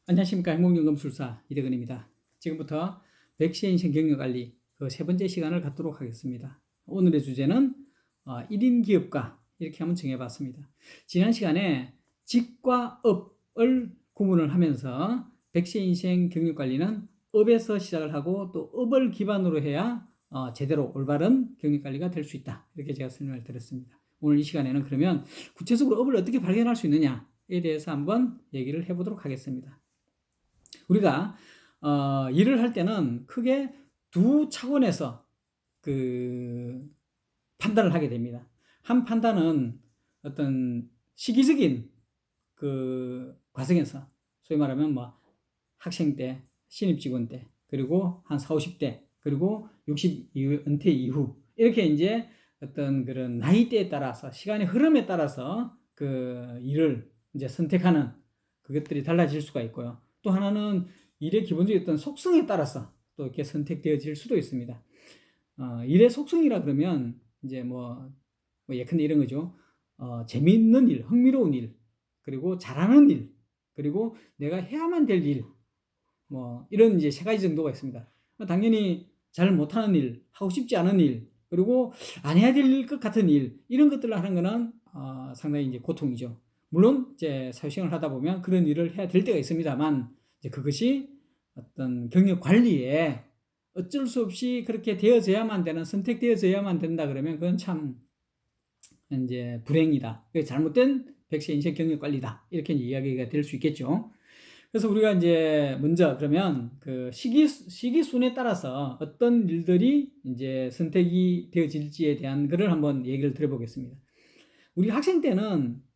안녕하십니까. 행복연금술사 이대근입니다. 지금부터 백시인생 경력관리 그 세 번째 시간을 갖도록 하겠습니다. 오늘의 주제는 1인 기업가 이렇게 한번 정해봤습니다. 지난 시간에 직과 업을 구분을 하면서 백시인생 경력관리는 업에서 시작을 하고 또 업을 기반으로 해야 제대로 올바른 경력관리가 될 수 있다. 이렇게 제가 설명을 드렸습니다. 오늘 이 시간에는 그러면 구체적으로 업을 어떻게 발견할 수 있느냐에 대해서 한번 얘기를 해보도록 하겠습니다. 우리가 일을 할 때는 크게 두 차원에서 그 판단을 하게 됩니다. 한 판단은 어떤 시기적인 그 과정에서 소위 말하면 뭐 학생 때, 신입 직원 때, 그리고 한 40, 50대, 그리고 60 이후, 은퇴 이후 이렇게 이제 어떤 그런 나이대에 따라서 시간의 흐름에 따라서 그 일을 이제 선택하는 그것들이 달라질 수가 있고요. 또 하나는 일의 기본적인 어떤 속성에 따라서 또 이렇게 선택되어질 수도 있습니다. 일의 속성이라 그러면 이제 뭐 예컨대 이런 거죠. 재미있는 일, 흥미로운 일, 그리고 잘하는 일, 그리고 내가 해야만 될 일, 뭐 이런 이제 세 가지 정도가 있습니다. 당연히 잘 못하는 일, 하고 싶지 않은 일, 그리고 안 해야 될 것 같은 일, 이런 것들을 하는 거는 상당히 이제 고통이죠. 물론 이제 사회생활을 하다 보면 그런 일을 해야 될 때가 있습니다만 이제 그것이 어떤 경력 관리에 어쩔 수 없이 그렇게 되어져야만 되는, 선택되어져야만 된다 그러면 그건 참 이제 불행이다. 잘못된 백세 인생 경력 관리다. 이렇게 이야기가 될 수 있겠죠. 그래서 우리가 이제 먼저 그러면 그 시기순에 따라서 어떤 일들이 이제 선택이 되어질지에 대한 것을 한번 얘기를 드려보겠습니다. 우리 학생 때는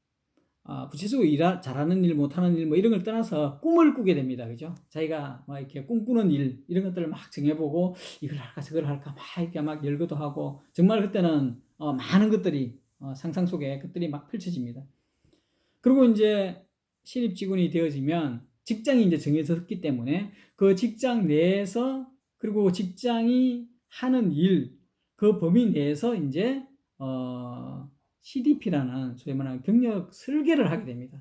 구체적으로 잘하는 일, 못하는 일, 뭐 이런 걸 떠나서 꿈을 꾸게 됩니다. 그죠? 자기가 막 이렇게 꿈꾸는 일, 이런 것들을 막 정해보고, 이걸 할까, 저걸 할까, 막 이렇게 막 열거도 하고, 정말 그때는 많은 것들이, 상상 속에 것들이 막 펼쳐집니다. 그리고 이제 신입 직원이 되어지면 직장이 이제 정해졌기 때문에 그 직장 내에서, 그리고 직장이 하는 일, 그 범위 내에서 이제, CDP라는 소위 말하는 경력 설계를 하게 됩니다.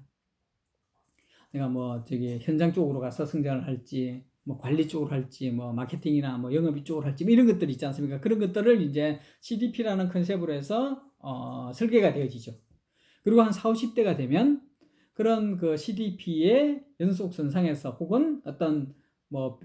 내가 뭐 현장 쪽으로 가서 성장을 할지, 뭐 관리 쪽으로 할지, 뭐 마케팅이나 뭐 영업 이쪽으로 할지, 뭐 이런 것들이 있지 않습니까? 그런 것들을 이제 CDP라는 컨셉으로 해서 설계가 되어지죠. 그리고 한 40, 50대가 되면 그런 그 CDP의 연속선상에서 혹은 어떤 뭐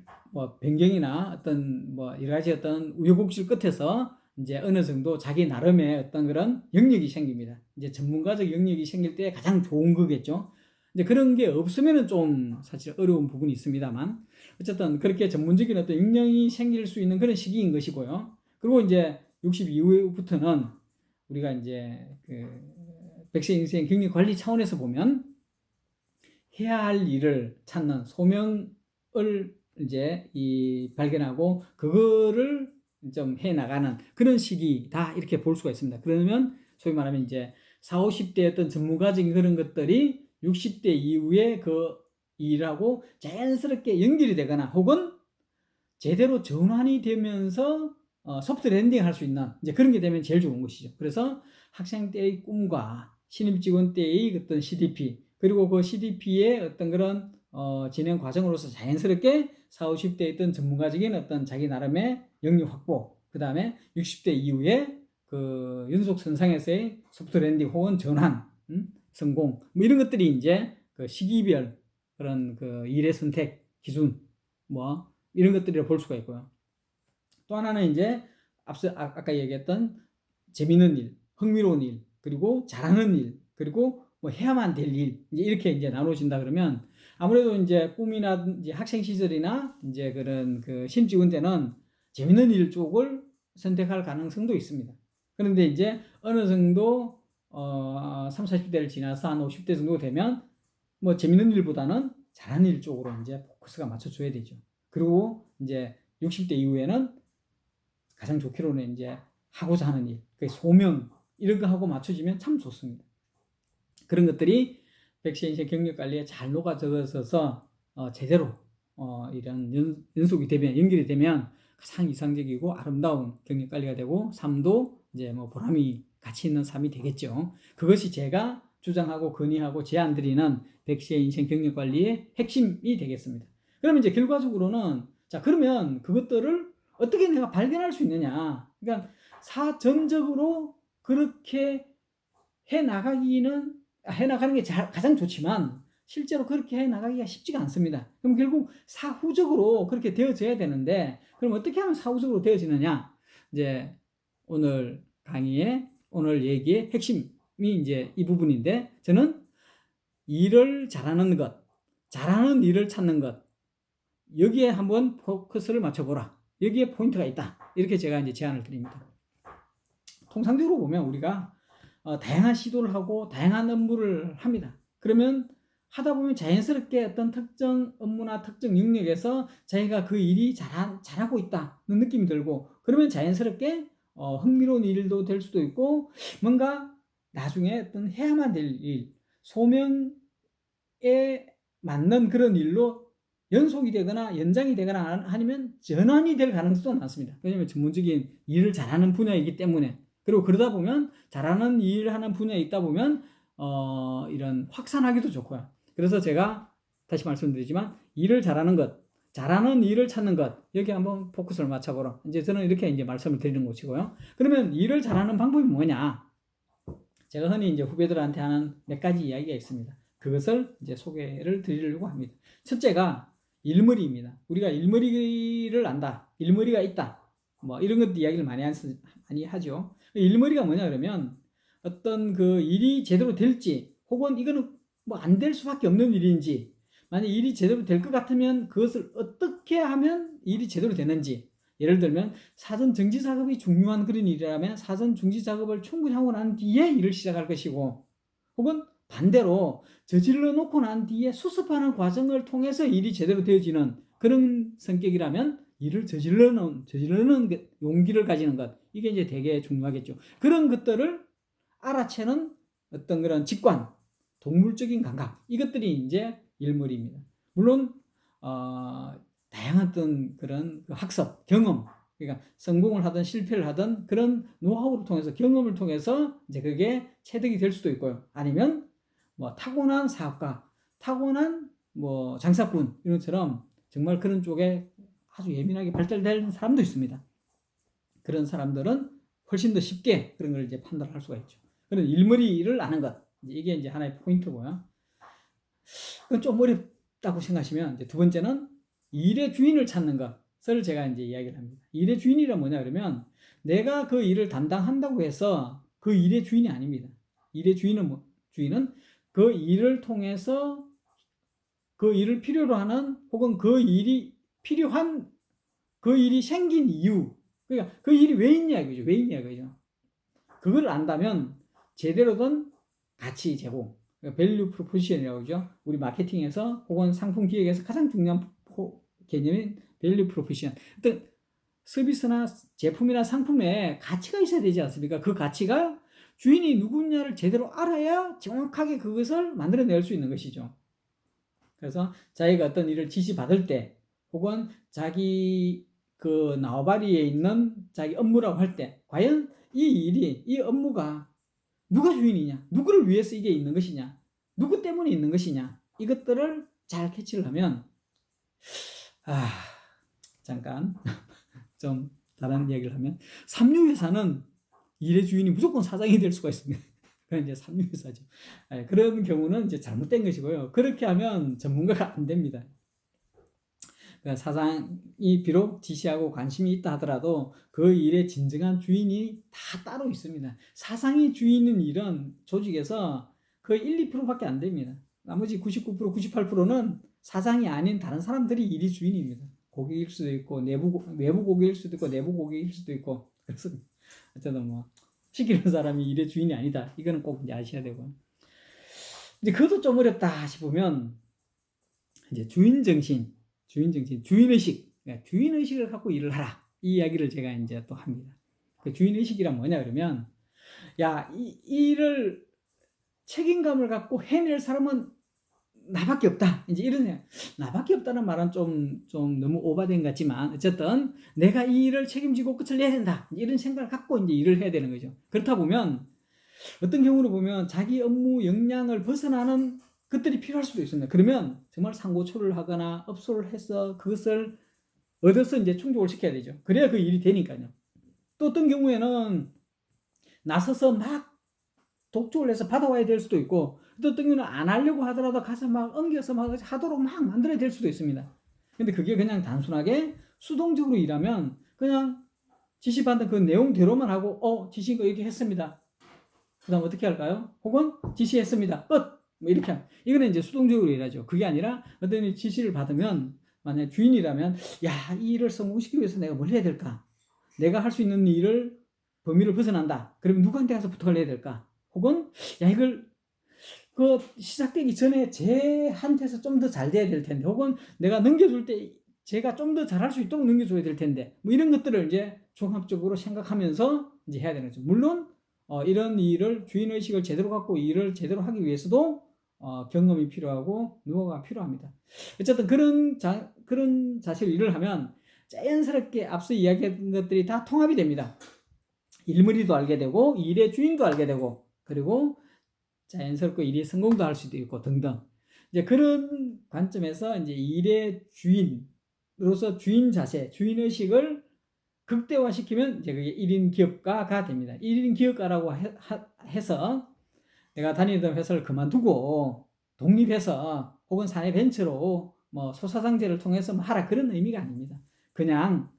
변경이나 어떤 뭐 여러 가지 어떤 우여곡절 끝에서 이제 어느 정도 자기 나름의 어떤 그런 영역이 생깁니다. 이제 전문가적 영역이 생길 때 가장 좋은 거겠죠. 이제 그런 게 없으면은 좀 사실 어려운 부분이 있습니다만 어쨌든 그렇게 전문적인 어떤 역량이 생길 수 있는 그런 시기인 것이고요. 그리고 이제 60 이후부터는 우리가 이제 그 백세 인생 경력 관리 차원에서 보면 해야 할 일을 찾는 소명을 이제 발견하고 그거를 좀 해 나가는 그런 시기다 이렇게 볼 수가 있습니다. 그러면 소위 말하면 이제 40, 50대 어떤 전문가적인 그런 것들이 60대 이후에 그 일하고 자연스럽게 연결이 되거나 혹은 제대로 전환이 되면서 소프트 랜딩 할 수 있는 이제 그런 게 되면 제일 좋은 것이죠. 그래서 학생 때의 꿈과 신입 직원 때의 어떤 CDP, 그리고 그 CDP의 어떤 그런 진행 과정으로서 자연스럽게 40, 50대에 있던 전문가적인 어떤 자기 나름의 영역 확보, 그 다음에 60대 이후에 그 연속선상에서의 소프트 랜딩 혹은 전환, 성공, 뭐 이런 것들이 이제 그 시기별 그런 그 일의 선택 기준, 뭐 이런 것들이라 볼 수가 있고요. 또 하나는 이제 앞서 아까 얘기했던 재미있는 일, 흥미로운 일, 그리고 잘하는 일, 그리고 뭐 해야만 될 일, 이제 이렇게 이제 나눠진다 그러면 아무래도 이제 꿈이나 이제 학생 시절이나 이제 그런 그 신직원 때는 재미있는 일 쪽을 선택할 가능성도 있습니다. 그런데 이제 어느 정도 30, 40대를 지나서 한 50대 정도 되면 뭐 재미있는 일보다는 잘하는 일 쪽으로 이제 포커스가 맞춰줘야 되죠. 그리고 이제 60대 이후에는 가장 좋기로는 이제 하고자 하는 일, 소명 이런 거 하고 맞춰지면 참 좋습니다. 그런 것들이 백세 인생 경력 관리에 잘 녹아들어서 제대로 이런 연속이 되면, 연결이 되면 가장 이상적이고 아름다운 경력 관리가 되고 삶도 이제 뭐 보람이 가치 있는 삶이 되겠죠. 그것이 제가 주장하고 건의하고 제안드리는 백시의 인생 경력 관리의 핵심이 되겠습니다. 그러면 이제 결과적으로는 자, 그러면 그것들을 어떻게 내가 발견할 수 있느냐? 그러니까 사전적으로 그렇게 해 나가는 게 가장 좋지만 실제로 그렇게 해 나가기가 쉽지가 않습니다. 그럼 결국 사후적으로 그렇게 되어져야 되는데, 그럼 어떻게 하면 사후적으로 되어지느냐? 이제 오늘 강의의 오늘 얘기의 핵심이 이제 이 부분인데, 저는 일을 잘하는 것, 잘하는 일을 찾는 것, 여기에 한번 포커스를 맞춰보라. 여기에 포인트가 있다. 이렇게 제가 이제 제안을 드립니다. 통상적으로 보면 우리가 다양한 시도를 하고 다양한 업무를 합니다. 그러면 하다 보면 자연스럽게 어떤 특정 업무나 특정 영역에서 자기가 그 일이 잘하고 있다는 느낌이 들고, 그러면 자연스럽게 흥미로운 일도 될 수도 있고, 뭔가 나중에 어떤 해야만 될 일, 소명에 맞는 그런 일로 연속이 되거나 연장이 되거나 아니면 전환이 될 가능성도 많습니다. 왜냐하면 전문적인 일을 잘하는 분야이기 때문에. 그리고 그러다 보면 잘하는 일을 하는 분야에 있다 보면 이런 확산하기도 좋고요. 그래서 제가 다시 말씀드리지만 일을 잘하는 것, 잘하는 일을 찾는 것, 여기 한번 포커스를 맞춰보라. 이제 저는 이렇게 이제 말씀을 드리는 것이고요. 그러면 일을 잘하는 방법이 뭐냐? 제가 흔히 이제 후배들한테 하는 몇 가지 이야기가 있습니다. 그것을 이제 소개를 드리려고 합니다. 첫째가 일머리입니다. 우리가 일머리를 안다, 일머리가 있다, 뭐 이런 것도 이야기를 많이 하죠. 일머리가 뭐냐 그러면 어떤 그 일이 제대로 될지, 혹은 이거는 뭐 안 될 수밖에 없는 일인지, 만약 일이 제대로 될 것 같으면 그것을 어떻게 하면 일이 제대로 되는지. 예를 들면 사전 정지 작업이 중요한 그런 일이라면 사전 정지 작업을 충분히 하고 난 뒤에 일을 시작할 것이고, 혹은 반대로 저질러 놓고 난 뒤에 수습하는 과정을 통해서 일이 제대로 되어지는 그런 성격이라면 일을 저질러는 용기를 가지는 것, 이게 이제 되게 중요하겠죠. 그런 것들을 알아채는 어떤 그런 직관, 동물적인 감각, 이것들이 이제 일머리입니다. 물론 다양한 어떤 그런 학습, 경험, 그러니까 성공을 하든 실패를 하든 그런 노하우를 통해서, 경험을 통해서 이제 그게 체득이 될 수도 있고요. 아니면 뭐 타고난 사업가, 타고난 뭐 장사꾼, 이런 것처럼 정말 그런 쪽에 아주 예민하게 발달되는 사람도 있습니다. 그런 사람들은 훨씬 더 쉽게 그런 걸 이제 판단할 수가 있죠. 그런 일머리를 아는 것, 이게 이제 하나의 포인트고요. 그건 좀 어렵다고 생각하시면 이제 두 번째는 일의 주인을 찾는 것을 제가 이제 이야기를 합니다. 일의 주인이란 뭐냐 그러면 내가 그 일을 담당한다고 해서 그 일의 주인이 아닙니다. 일의 주인은 주인은 그 일을 통해서 그 일을 필요로 하는, 혹은 그 일이 필요한, 그 일이 생긴 이유, 그러니까 그 일이 왜 있냐 이거죠. 왜 있냐 이거죠. 그걸 안다면 제대로 된 가치 제공, 밸류 프로포지션이라고 하죠. 우리 마케팅에서 혹은 상품 기획에서 가장 중요한 개념인 밸류 프로포지션. 어떤 서비스나 제품이나 상품에 가치가 있어야 되지 않습니까? 그 가치가 주인이 누구냐를 제대로 알아야 정확하게 그것을 만들어낼 수 있는 것이죠. 그래서 자기가 어떤 일을 지시받을 때, 혹은 자기 그 나와바리에 있는 자기 업무라고 할 때, 과연 이 업무가 누가 주인이냐, 누구를 위해서 이게 있는 것이냐, 누구 때문에 있는 것이냐, 이것들을 잘 캐치를 하면, 잠깐 좀 다른 이야기를 하면, 삼류회사는 일의 주인이 무조건 사장이 될 수가 있습니다. 그건 이제 삼류회사죠. 그런 경우는 이제 잘못된 것이고요. 그렇게 하면 전문가가 안 됩니다. 그러니까 사장이 비록 지시하고 관심이 있다 하더라도 그 일의 진정한 주인이 다 따로 있습니다. 사장이 주인인 일은 조직에서 거의 1, 2%밖에 안 됩니다. 나머지 99%, 98%는 사장이 아닌 다른 사람들이 일이 주인입니다. 고객일 수도 있고, 외부 고객일 수도 있고, 내부 고객일 수도 있고. 그래서 어쨌든 뭐 시키는 사람이 일의 주인이 아니다, 이거는 꼭 이제 아셔야 되고. 이제 그것도 좀 어렵다 싶으면 이제 주인의식, 주인의식을 갖고 일을 하라, 이 이야기를 제가 이제 또 합니다. 그 주인의식이란 뭐냐 그러면, 이 일을 책임감을 갖고 해낼 사람은 나밖에 없다, 이제 이런 생각. 나밖에 없다는 말은 좀 너무 오바된 것 같지만, 어쨌든 내가 이 일을 책임지고 끝을 내야 된다, 이런 생각을 갖고 이제 일을 해야 되는 거죠. 그렇다 보면 어떤 경우로 보면 자기 업무 역량을 벗어나는 것들이 필요할 수도 있습니다. 그러면 정말 상고초를 하거나 업소를 해서 그것을 얻어서 이제 충족을 시켜야 되죠. 그래야 그 일이 되니까요. 또 어떤 경우에는 나서서 막 독촉을 해서 받아와야 될 수도 있고, 또 어떤 경우는 안 하려고 하더라도 가서 막 엉겨서 막 하도록 막 만들어야 될 수도 있습니다. 근데 그게 그냥 단순하게 수동적으로 일하면 그냥 지시받은 그 내용대로만 하고 지시인 거 이렇게 했습니다. 그 다음 어떻게 할까요? 혹은 지시했습니다. 끝! 뭐 이렇게 하면 이거는 이제 수동적으로 일하죠. 그게 아니라 어떤 지시를 받으면 만약 주인이라면 야, 이 일을 성공시키기 위해서 내가 뭘 해야 될까? 내가 할 수 있는 일을 범위를 벗어난다. 그러면 누구한테 가서 부탁을 해야 될까? 혹은 야, 이걸 그 시작되기 전에 쟤한테서 좀 더 잘 돼야 될 텐데, 혹은 내가 넘겨줄 때 제가 좀 더 잘할 수 있도록 넘겨줘야 될 텐데, 뭐 이런 것들을 이제 종합적으로 생각하면서 이제 해야 되는 거죠. 물론 이런 일을 주인의식을 제대로 갖고 일을 제대로 하기 위해서도 경험이 필요하고 노하우가 필요합니다. 어쨌든 그런 자세로 일을 하면 자연스럽게 앞서 이야기한 것들이 다 통합이 됩니다. 일머리도 알게 되고 일의 주인도 알게 되고, 그리고 자연스럽게 일이 성공도 할 수도 있고 등등. 이제 그런 관점에서 이제 일의 주인으로서 주인 자세, 주인 의식을 극대화시키면 이제 그게 1인 기업가가 됩니다. 1인 기업가라고 해서 내가 다니던 회사를 그만두고 독립해서 혹은 사내 벤처로 뭐 소사상제를 통해서 뭐 하라, 그런 의미가 아닙니다. 그냥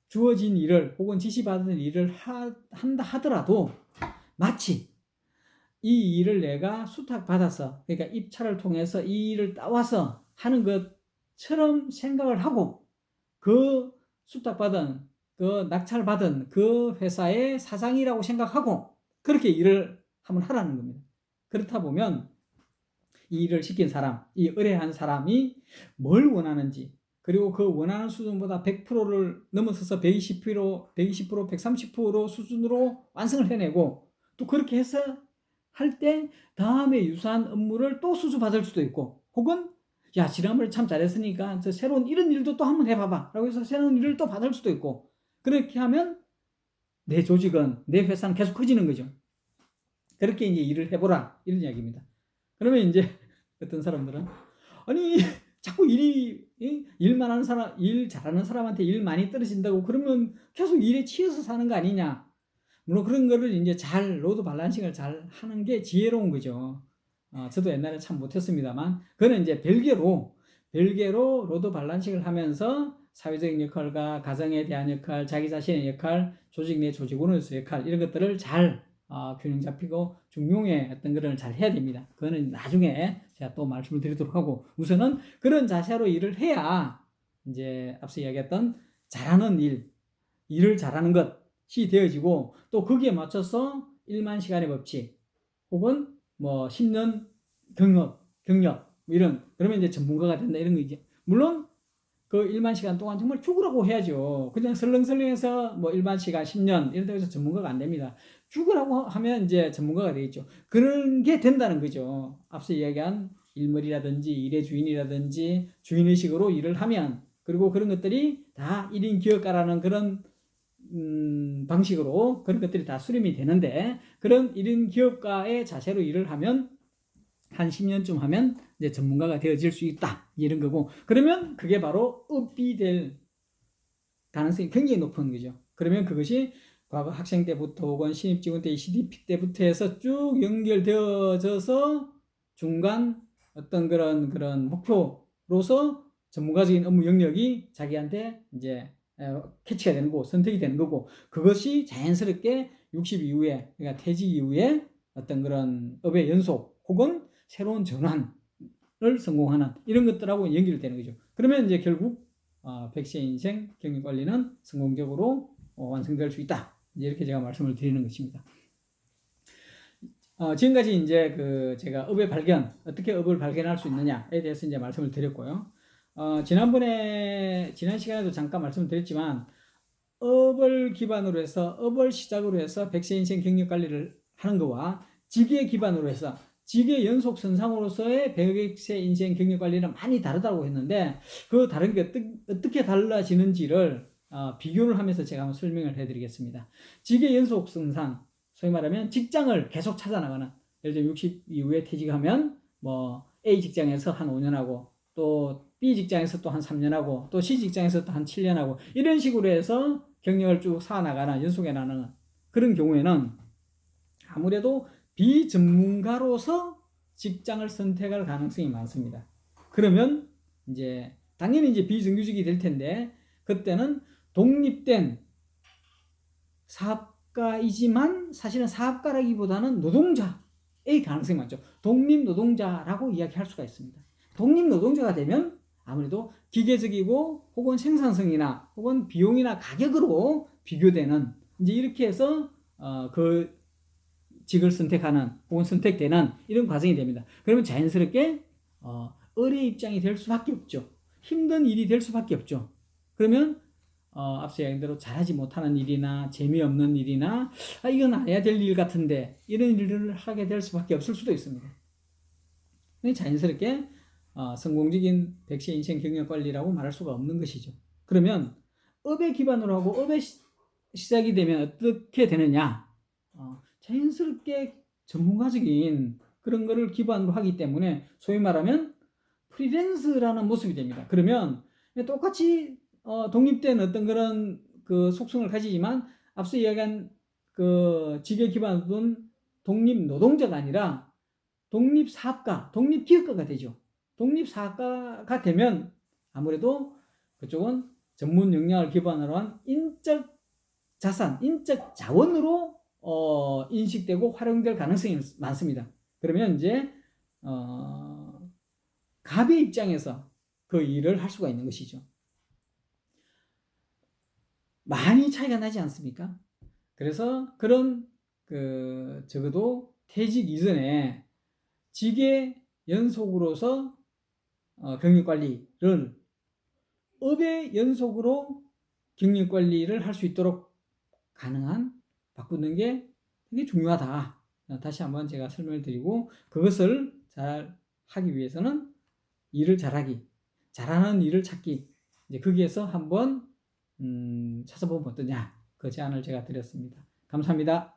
주어진 일을 혹은 지시받은 일을 한다 하더라도 마치 이 일을 내가 수탁받아서, 그러니까 입찰을 통해서 이 일을 따와서 하는 것처럼 생각을 하고, 그 수탁받은, 그 낙찰받은 그 회사의 사장이라고 생각하고 그렇게 일을 한번 하라는 겁니다. 그렇다 보면 이 일을 시킨 사람, 이 의뢰한 사람이 뭘 원하는지, 그리고 그 원하는 수준보다 100%를 넘어서서 120%, 130% 수준으로 완성을 해내고, 또 그렇게 해서 할 때 다음에 유사한 업무를 또 수주받을 수도 있고, 혹은 야, 지난번에 참 잘했으니까 저 새로운 이런 일도 또 한번 해봐봐 라고 해서 새로운 일을 또 받을 수도 있고, 그렇게 하면 내 조직은, 내 회사는 계속 커지는 거죠. 그렇게 이제 일을 해보라, 이런 이야기입니다. 그러면 이제 어떤 사람들은 아니 자꾸 일만 하는 사람, 일 잘하는 사람한테 일 많이 떨어진다고 그러면 계속 일에 치여서 사는 거 아니냐. 물론 그런 거를 이제 잘 로드 밸런싱을 잘 하는 게 지혜로운 거죠. 저도 옛날에 참 못했습니다만, 그거는 이제 별개로 로드 밸런싱을 하면서 사회적인 역할과 가정에 대한 역할, 자기 자신의 역할, 조직 내 조직원으로서의 역할, 이런 것들을 잘 균형 잡히고 중용의 어떤 거를 잘 해야 됩니다. 그거는 나중에 제가 또 말씀을 드리도록 하고, 우선은 그런 자세로 일을 해야 이제 앞서 이야기했던 잘하는 일을 잘하는 것이 되어지고, 또 거기에 맞춰서 1만 시간의 법칙 혹은 뭐 10년 경력 뭐 이런, 그러면 이제 전문가가 된다, 이런 거. 이제 물론 그 1만 시간 동안 정말 죽으라고 해야죠. 그냥 설렁설렁해서 뭐 1만 시간 10년 이런 데서 전문가가 안 됩니다. 죽으라고 하면 이제 전문가가 되겠죠. 그런 게 된다는 거죠. 앞서 이야기한 일머리라든지 일의 주인이라든지 주인의식으로 일을 하면, 그리고 그런 것들이 다 1인 기업가라는 그런 방식으로 그런 것들이 다 수렴이 되는데, 그런 1인 기업가의 자세로 일을 하면 한 10년쯤 하면 이제 전문가가 되어질 수 있다, 이런 거고, 그러면 그게 바로 업이 될 가능성이 굉장히 높은 거죠. 그러면 그것이 과거 학생 때부터 혹은 신입직원 때 CDP 때부터 해서 쭉 연결되어져서 중간 어떤 그런 목표로서 전문가적인 업무 영역이 자기한테 이제 캐치가 되는 거고 선택이 되는 거고, 그것이 자연스럽게 60 이후에, 그러니까 퇴직 이후에 어떤 그런 업의 연속 혹은 새로운 전환을 성공하는 이런 것들하고 연결되는 거죠. 그러면 이제 결국 100세 인생 경영관리는 성공적으로 완성될 수 있다, 이렇게 제가 말씀을 드리는 것입니다. 지금까지 이제 제가 업의 발견, 어떻게 업을 발견할 수 있느냐에 대해서 이제 말씀을 드렸고요. 지난 시간에도 잠깐 말씀을 드렸지만, 업을 기반으로 해서, 업을 시작으로 해서 100세 인생 경력 관리를 하는 것과 직계 기반으로 해서 직계 연속 선상으로서의 100세 인생 경력 관리는 많이 다르다고 했는데, 그 다른 게 어떻게 달라지는지를 비교를 하면서 제가 한번 설명을 해드리겠습니다. 직계 연속 선상, 소위 말하면 직장을 계속 찾아 나가는, 예를 들어 60 이후에 퇴직하면 뭐 A 직장에서 한 5년 하고 또 B 직장에서 또 한 3년 하고 또 C 직장에서 또 한 7년 하고 이런 식으로 해서 경력을 쭉 쌓아 나가는, 연속해 나가는 그런 경우에는 아무래도 비전문가로서 직장을 선택할 가능성이 많습니다. 그러면 이제 당연히 이제 비정규직이 될 텐데 그때는 독립된 사업가이지만 사실은 사업가라기보다는 노동자의 가능성이 많죠. 독립노동자라고 이야기할 수가 있습니다. 독립노동자가 되면 아무래도 기계적이고 혹은 생산성이나 혹은 비용이나 가격으로 비교되는, 이제 이렇게 해서 그 직을 선택하는 혹은 선택되는 이런 과정이 됩니다. 그러면 자연스럽게 을의 입장이 될 수밖에 없죠. 힘든 일이 될 수밖에 없죠. 그러면 앞서 얘기한 대로 잘하지 못하는 일이나 재미없는 일이나 이건 안 해야 될 일 같은데 이런 일을 하게 될 수밖에 없을 수도 있습니다. 자연스럽게 성공적인 백세 인생 경력 관리라고 말할 수가 없는 것이죠. 그러면 업에 기반으로 하고 업에 시작이 되면 어떻게 되느냐? 자연스럽게 전문가적인 그런 거를 기반으로 하기 때문에 소위 말하면 프리랜서라는 모습이 됩니다. 그러면 똑같이 독립된 어떤 그런 그 속성을 가지지만 앞서 이야기한 그 직에 기반으로 둔 독립 노동자가 아니라 독립 사업가, 독립 기업가가 되죠. 독립 사업가가 되면 아무래도 그쪽은 전문 역량을 기반으로 한 인적 자산, 인적 자원으로 인식되고 활용될 가능성이 많습니다. 그러면 이제 갑의 입장에서 그 일을 할 수가 있는 것이죠. 많이 차이가 나지 않습니까? 그래서 그런 적어도 퇴직 이전에 직의 연속으로서 경력관리를 업의 연속으로 경력관리를 할 수 있도록 가능한 바꾸는 게 되게 중요하다. 다시 한번 제가 설명을 드리고, 그것을 잘 하기 위해서는 일을 잘하기, 잘하는 일을 찾기, 이제 거기에서 한번 찾아보면 어떠냐, 그 제안을 제가 드렸습니다. 감사합니다.